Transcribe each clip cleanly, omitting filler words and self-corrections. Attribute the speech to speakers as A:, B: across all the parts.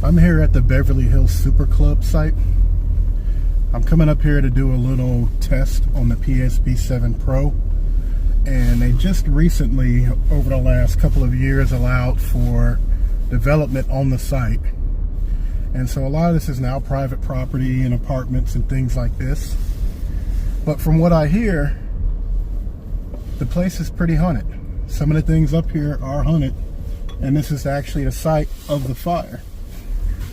A: I'm here at the Beverly Hills Supper Club site. I'm coming up here to do a little test on the PSB7-Pro, and they just recently, over the last couple of years, allowed for development on the site. And so a lot of this is now private property and apartments and things like this. But from what I hear, the place is pretty haunted. Some of the things up here are haunted, and this is actually the site of the fire.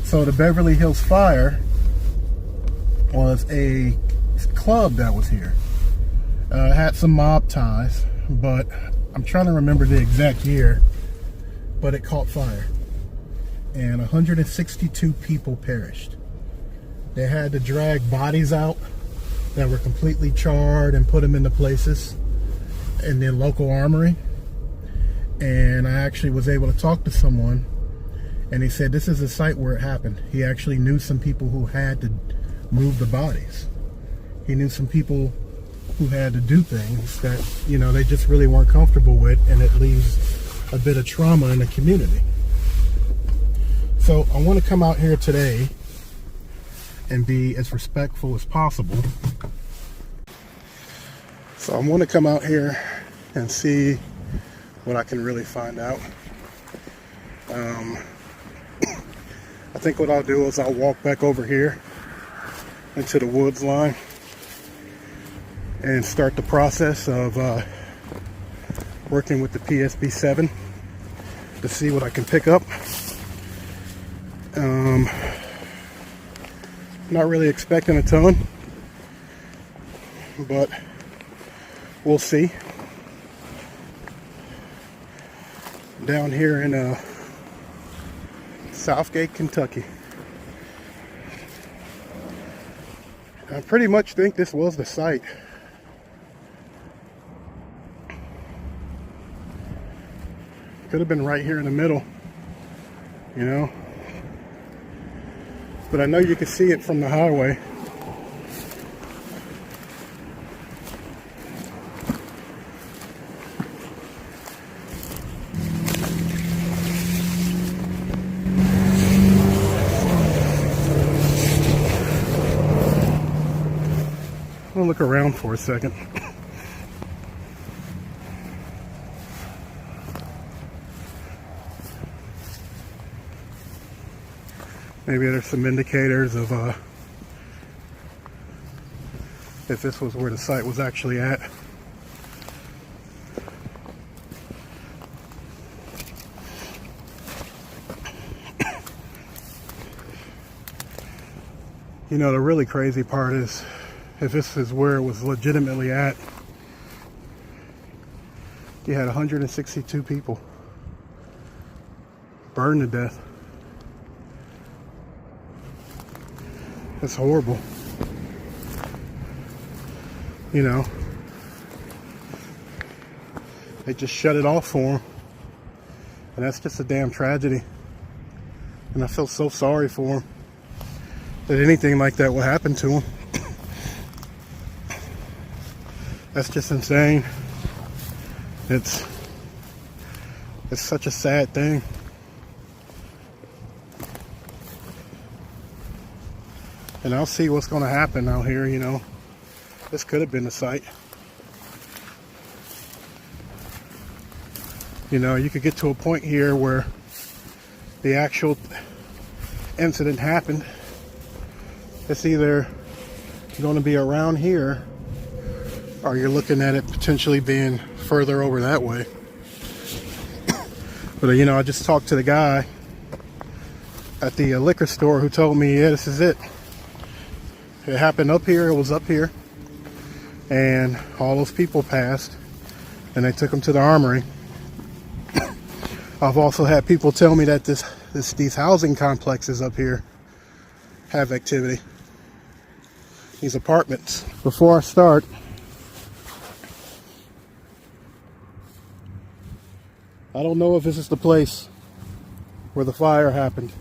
A: So the Beverly Hills Fire was a club that was here. Had some mob ties, but I'm trying to remember the exact year, but it caught fire. And 162 people perished. They had to drag bodies out that were completely charred and put them into places in the local armory. And I actually was able to talk to someone, and he said this is the site where it happened. He actually knew some people who had to move the bodies. He knew some people who had to do things that, you know, they just really weren't comfortable with, and it leaves a bit of trauma in the community. So I want to come out here today and be as respectful as possible. So I want to come out here and see what I can really find out. I think what I'll do is I'll walk back over here into the woods line and start the process of working with the PSB7 to see what I can pick up. Not really expecting a ton, but we'll see. Down here in Southgate, Kentucky. I pretty much think this was the site. Could have been right here in the middle, you know. But I know you can see it from the highway. I'll look around for a second. Maybe there's some indicators of if this was where the site was actually at. You know, the really crazy part is, if this is where it was legitimately at, you had 162 people burned to death. That's horrible. You know, they just shut it off for them, and that's just a damn tragedy. And I feel so sorry for them that anything like that will happen to them. That's just insane. It's such a sad thing. And I'll see what's going to happen out here, you know. This could have been the site. You know, you could get to a point here where the actual incident happened. It's either going to be around here, or you're looking at it potentially being further over that way. But you know, I just talked to the guy at the liquor store who told me, yeah, this is it. It happened up here, it was up here, and all those people passed, and they took them to the armory. I've also had people tell me that these housing complexes up here have activity. These apartments. Before I start, I don't know if this is the place where the fire happened.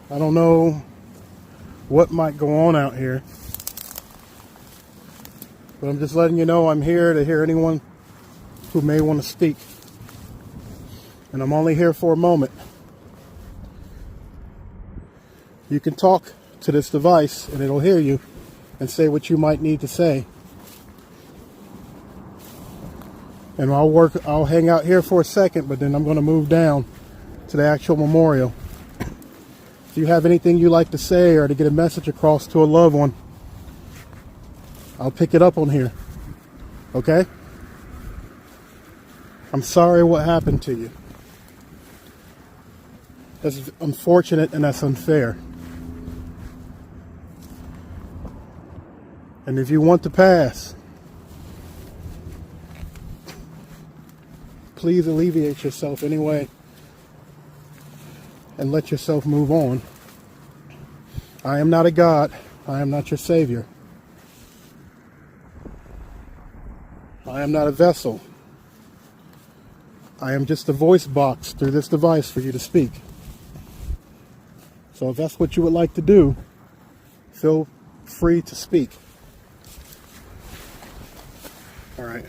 A: I don't know what might go on out here, but I'm just letting you know I'm here to hear anyone who may want to speak. And I'm only here for a moment. You can talk to this device and it'll hear you and say what you might need to say. And I'll hang out here for a second, but then I'm going to move down to the actual memorial. If you have anything you like to say or to get a message across to a loved one, I'll pick it up on here. Okay? I'm sorry what happened to you. That's unfortunate and that's unfair. And if you want to pass, please alleviate yourself anyway and let yourself move on. I am not a God. I am not your savior. I am not a vessel. I am just a voice box through this device for you to speak. So if that's what you would like to do, feel free to speak. All right.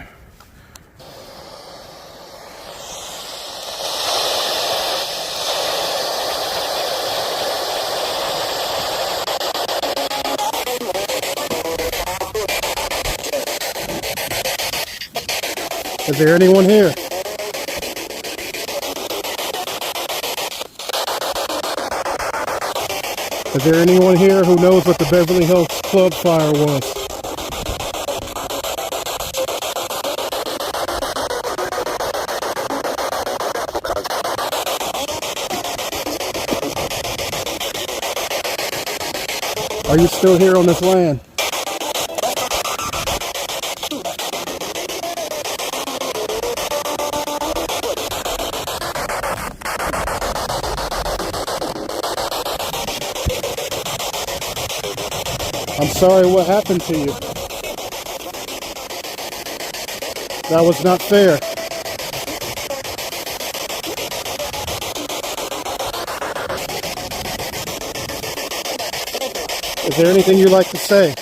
A: Is there anyone here? Is there anyone here who knows what the Beverly Hills Club fire was? Are you still here on this land? I'm sorry what happened to you. That was not fair. Is there anything you'd like to say?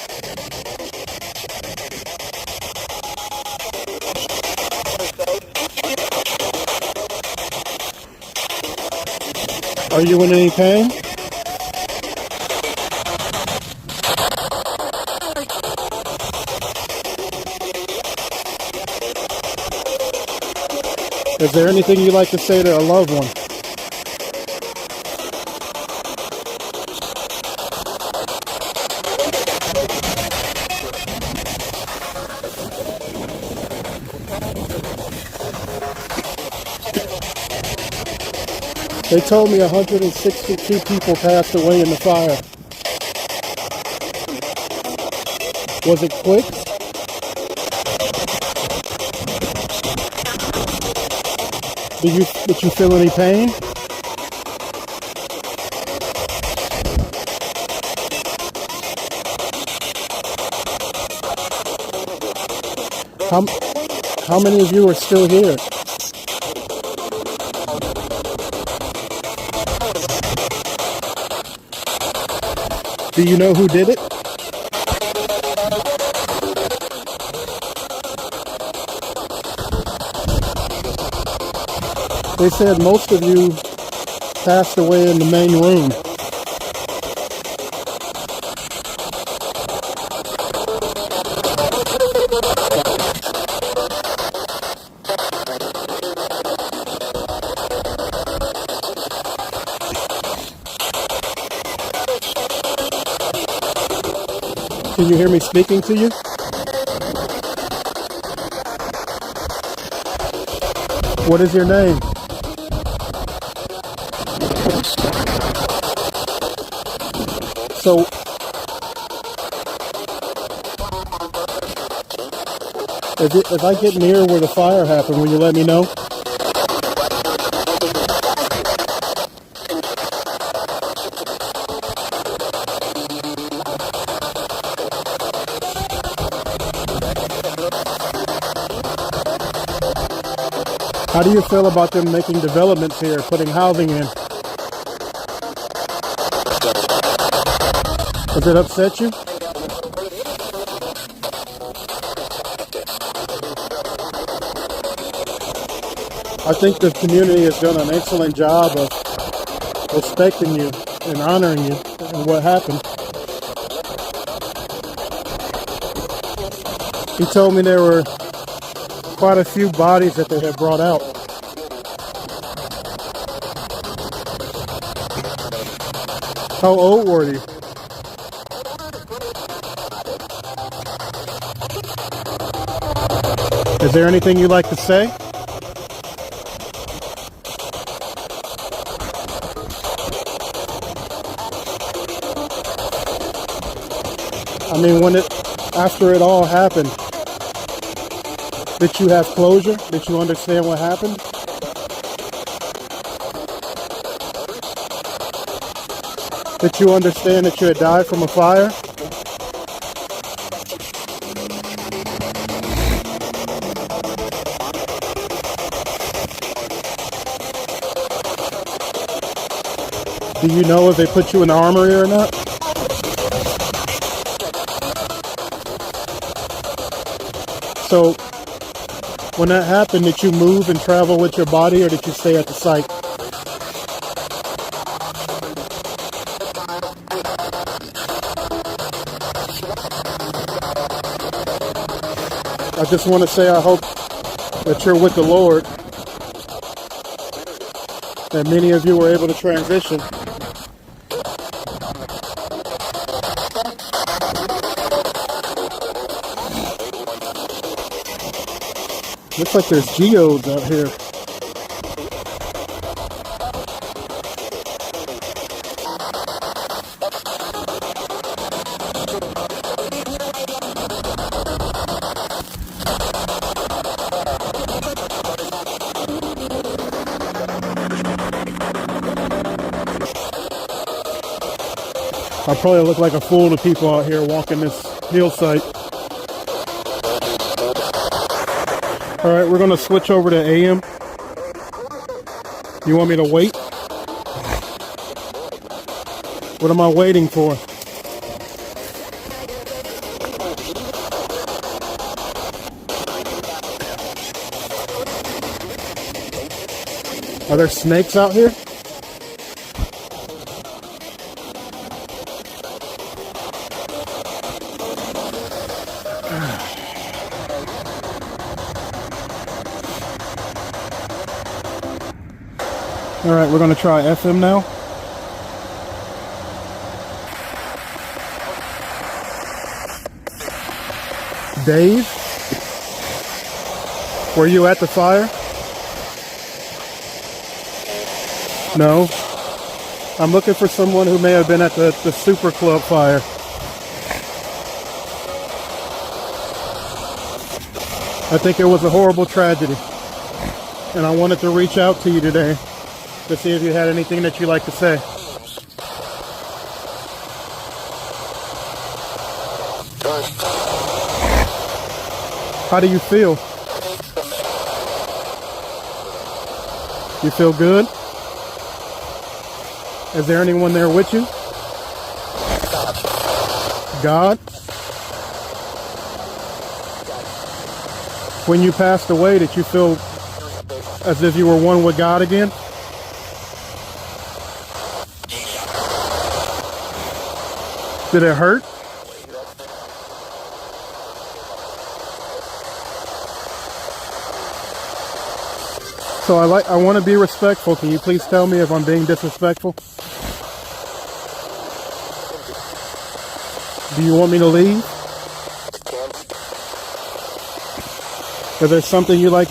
A: Are you in any pain? Is there anything you'd like to say to a loved one? They told me 162 people passed away in the fire. Was it quick? Did you feel any pain? How many of you are still here? Do you know who did it? They said most of you passed away in the main room. Can you hear me speaking to you? What is your name? So, if I get near where the fire happened, will you let me know? How do you feel about them making developments here, putting housing in? Does it upset you? I think the community has done an excellent job of respecting you and honoring you. and what happened. He told me there were quite a few bodies that they had brought out. How old were you? Is there anything you'd like to say? I mean, after it all happened, did you have closure? Did you understand what happened? Did you understand that you had died from a fire? Do you know if they put you in the armory or not? So, when that happened, did you move and travel with your body, or did you stay at the site? I just want to say I hope that you're with the Lord, that many of you were able to transition. Looks like there's geodes out here. I probably look like a fool to people out here walking this hill site. All right, we're going to switch over to AM. You want me to wait? What am I waiting for? Are there snakes out here? All right, we're going to try FM now. Dave, were you at the fire? No. I'm looking for someone who may have been at the Supper Club fire. I think it was a horrible tragedy, and I wanted to reach out to you today to see if you had anything that you'd like to say. How do you feel? You feel good? Is there anyone there with you? God? When you passed away, did you feel as if you were one with God again? Did it hurt? So I want to be respectful. Can you please tell me if I'm being disrespectful? Do you want me to leave? Is there something you like?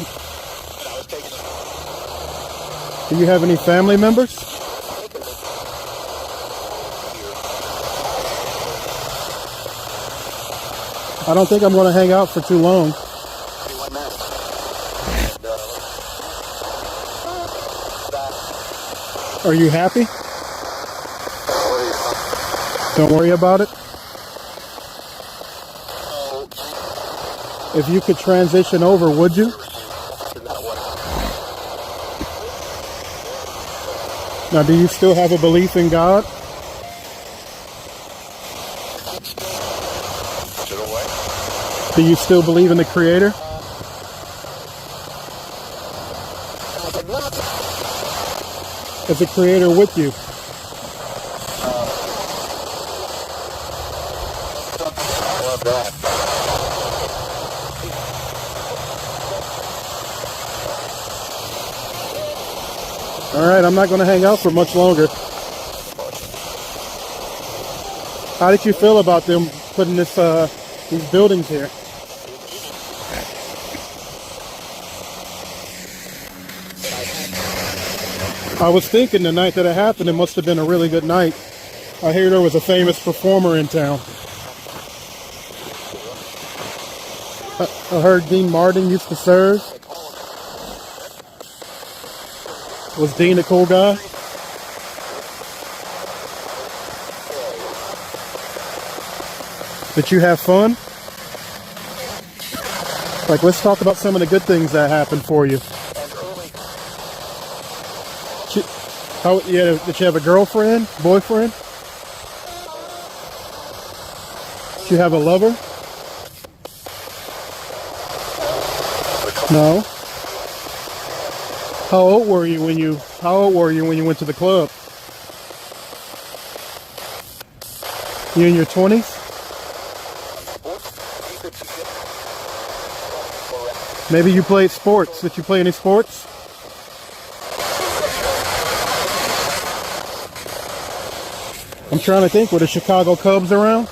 A: Do you have any family members? I don't think I'm going to hang out for too long. Are you happy? Don't worry about it. If you could transition over, would you? Now, do you still have a belief in God? Do you still believe in the Creator? Is the Creator with you? Alright, I'm not going to hang out for much longer. How did you feel about them putting these buildings here? I was thinking the night that it happened, it must have been a really good night. I hear there was a famous performer in town. I heard Dean Martin used to serve. Was Dean a cool guy? Did you have fun? Like, let's talk about some of the good things that happened for you. Did you have a girlfriend, boyfriend? Did you have a lover? No. How old were you when you went to the club? You in your 20s? Maybe you played sports. Did you play any sports? I'm trying to think, were the Chicago Cubs around?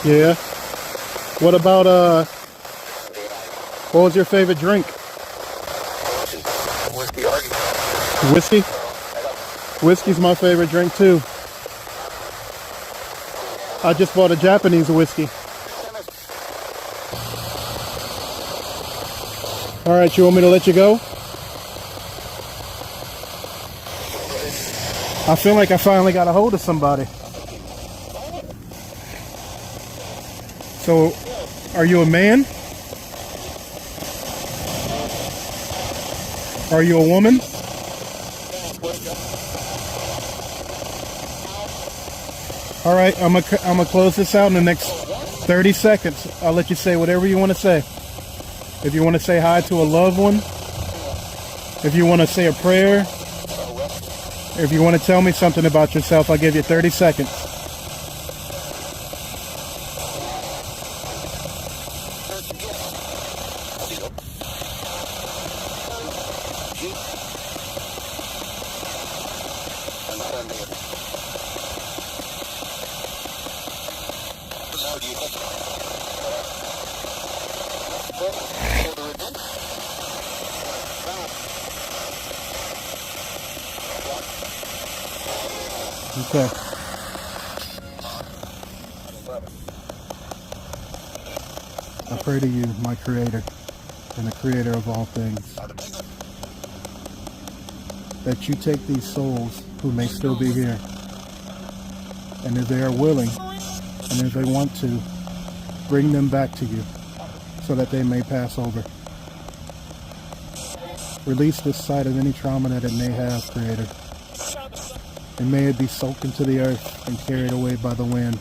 A: Yeah. What about, what was your favorite drink? Whiskey? Whiskey's my favorite drink too. I just bought a Japanese whiskey. Alright, you want me to let you go? I feel like I finally got a hold of somebody. So, are you a man? Are you a woman? Alright, I'm gonna close this out in the next 30 seconds. I'll let you say whatever you want to say. If you want to say hi to a loved one, if you want to say a prayer, if you want to tell me something about yourself, I'll give you 30 seconds. Okay. I pray to you, my Creator, and the Creator of all things, that you take these souls who may still be here, and if they are willing, and if they want to, bring them back to you, so that they may pass over. Release this site of any trauma that it may have, Creator. And may it be soaked into the earth and carried away by the wind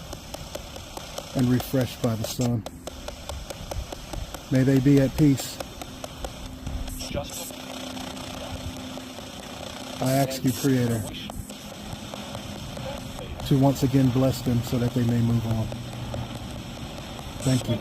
A: and refreshed by the sun. May they be at peace. I ask you, Creator, to once again bless them so that they may move on. Thank you.